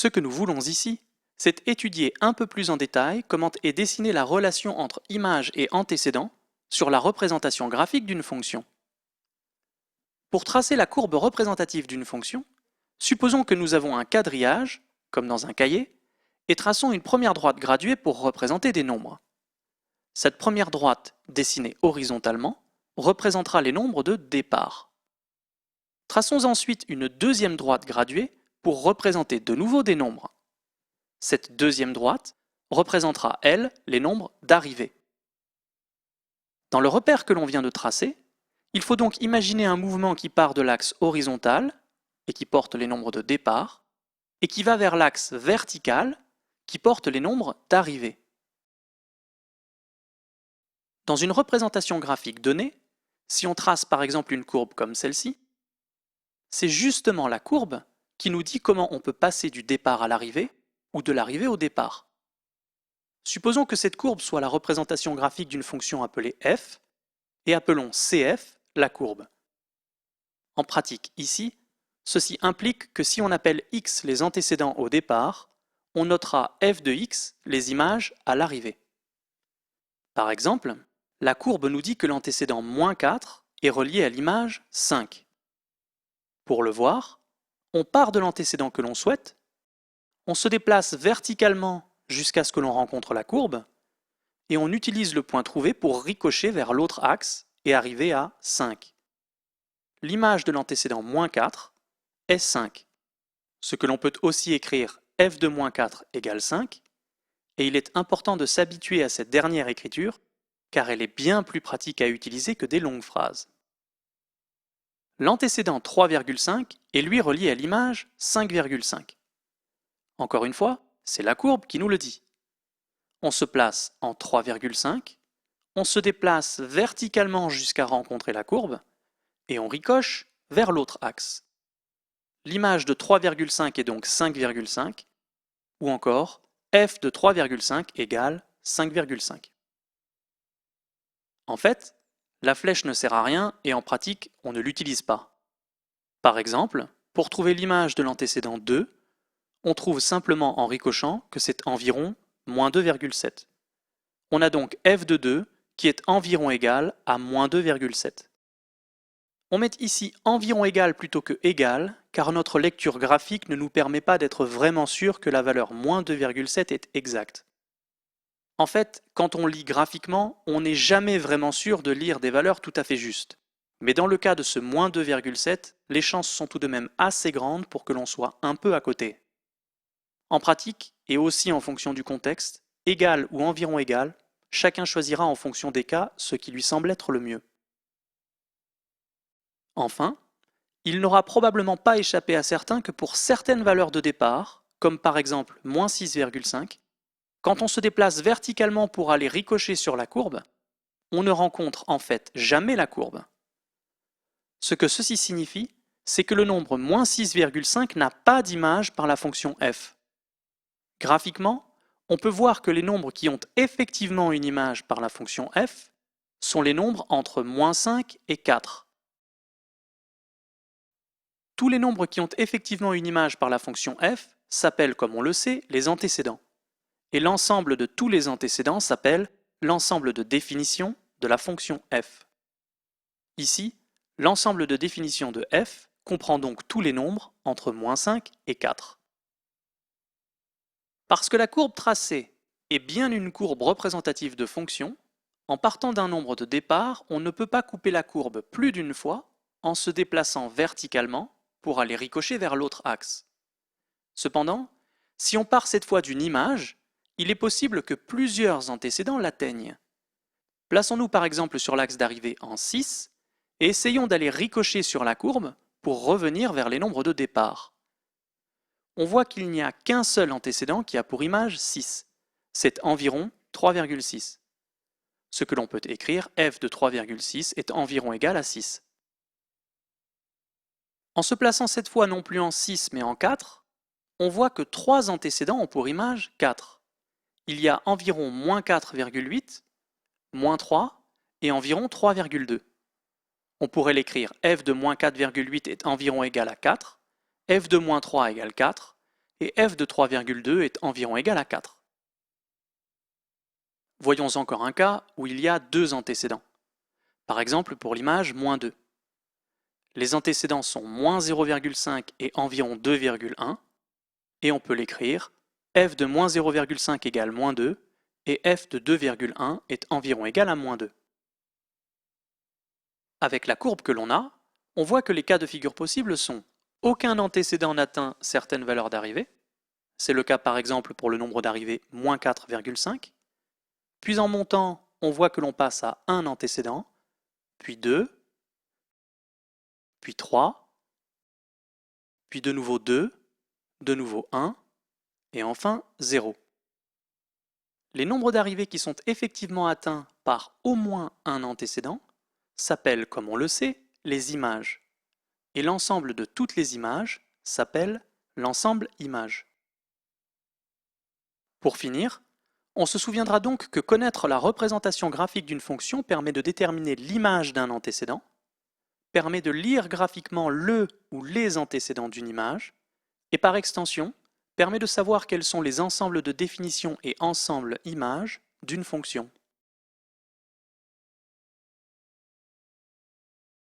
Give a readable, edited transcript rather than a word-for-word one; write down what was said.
Ce que nous voulons ici, c'est étudier un peu plus en détail comment est dessinée la relation entre image et antécédent sur la représentation graphique d'une fonction. Pour tracer la courbe représentative d'une fonction, supposons que nous avons un quadrillage, comme dans un cahier, et traçons une première droite graduée pour représenter des nombres. Cette première droite, dessinée horizontalement, représentera les nombres de départ. Traçons ensuite une deuxième droite graduée pour représenter de nouveau des nombres. Cette deuxième droite représentera, elle, les nombres d'arrivée. Dans le repère que l'on vient de tracer, il faut donc imaginer un mouvement qui part de l'axe horizontal et qui porte les nombres de départ, et qui va vers l'axe vertical qui porte les nombres d'arrivée. Dans une représentation graphique donnée, si on trace par exemple une courbe comme celle-ci, c'est justement la courbe qui nous dit comment on peut passer du départ à l'arrivée ou de l'arrivée au départ. Supposons que cette courbe soit la représentation graphique d'une fonction appelée f, et appelons CF la courbe. En pratique ici, ceci implique que si on appelle x les antécédents au départ, on notera f de x les images à l'arrivée. Par exemple, la courbe nous dit que l'antécédent -4 est relié à l'image 5. Pour le voir, on part de l'antécédent que l'on souhaite, on se déplace verticalement jusqu'à ce que l'on rencontre la courbe, et on utilise le point trouvé pour ricocher vers l'autre axe et arriver à 5. L'image de l'antécédent -4 est 5, ce que l'on peut aussi écrire f de -4 égale 5, et il est important de s'habituer à cette dernière écriture, car elle est bien plus pratique à utiliser que des longues phrases. L'antécédent 3,5 est lui relié à l'image 5,5. Encore une fois, c'est la courbe qui nous le dit. On se place en 3,5, on se déplace verticalement jusqu'à rencontrer la courbe, et on ricoche vers l'autre axe. L'image de 3,5 est donc 5,5, ou encore f de 3,5 égale 5,5. En fait, la flèche ne sert à rien et en pratique, on ne l'utilise pas. Par exemple, pour trouver l'image de l'antécédent 2, on trouve simplement en ricochant que c'est environ -2,7. On a donc f de 2 qui est environ égal à -2,7. On met ici environ égal plutôt que égal, car notre lecture graphique ne nous permet pas d'être vraiment sûr que la valeur -2,7 est exacte. En fait, quand on lit graphiquement, on n'est jamais vraiment sûr de lire des valeurs tout à fait justes. Mais dans le cas de ce -2,7, les chances sont tout de même assez grandes pour que l'on soit un peu à côté. En pratique, et aussi en fonction du contexte, égal ou environ égal, chacun choisira en fonction des cas ce qui lui semble être le mieux. Enfin, il n'aura probablement pas échappé à certains que pour certaines valeurs de départ, comme par exemple -6,5, quand on se déplace verticalement pour aller ricocher sur la courbe, on ne rencontre en fait jamais la courbe. Ce que ceci signifie, c'est que le nombre -6,5 n'a pas d'image par la fonction f. Graphiquement, on peut voir que les nombres qui ont effectivement une image par la fonction f sont les nombres entre -5 et 4. Tous les nombres qui ont effectivement une image par la fonction f s'appellent, comme on le sait, les antécédents. Et l'ensemble de tous les antécédents s'appelle l'ensemble de définition de la fonction f. Ici, l'ensemble de définition de f comprend donc tous les nombres entre -5 et 4. Parce que la courbe tracée est bien une courbe représentative de fonction, en partant d'un nombre de départ, on ne peut pas couper la courbe plus d'une fois en se déplaçant verticalement pour aller ricocher vers l'autre axe. Cependant, si on part cette fois d'une image, il est possible que plusieurs antécédents l'atteignent. Plaçons-nous par exemple sur l'axe d'arrivée en 6 et essayons d'aller ricocher sur la courbe pour revenir vers les nombres de départ. On voit qu'il n'y a qu'un seul antécédent qui a pour image 6. C'est environ 3,6. Ce que l'on peut écrire, f de 3,6 est environ égal à 6. En se plaçant cette fois non plus en 6 mais en 4, on voit que 3 antécédents ont pour image 4. Il y a environ -4,8, -3 et environ 3,2. On pourrait l'écrire f de -4,8 est environ égal à 4, f de -3 égale 4, et f de 3,2 est environ égal à 4. Voyons encore un cas où il y a deux antécédents. Par exemple pour l'image moins 2. Les antécédents sont moins 0,5 et environ 2,1, et on peut l'écrire f de moins 0,5 égale moins 2, et f de 2,1 est environ égal à moins 2. Avec la courbe que l'on a, on voit que les cas de figure possibles sont aucun antécédent n'atteint certaines valeurs d'arrivée, c'est le cas par exemple pour le nombre d'arrivées moins 4,5, puis en montant, on voit que l'on passe à un antécédent, puis 2, puis 3, puis de nouveau 2, de nouveau 1, et enfin 0. Les nombres d'arrivées qui sont effectivement atteints par au moins un antécédent s'appellent, comme on le sait, les images. Et l'ensemble de toutes les images s'appelle l'ensemble image. Pour finir, on se souviendra donc que connaître la représentation graphique d'une fonction permet de déterminer l'image d'un antécédent, permet de lire graphiquement le ou les antécédents d'une image, et par extension, permet de savoir quels sont les ensembles de définitions et ensembles images d'une fonction.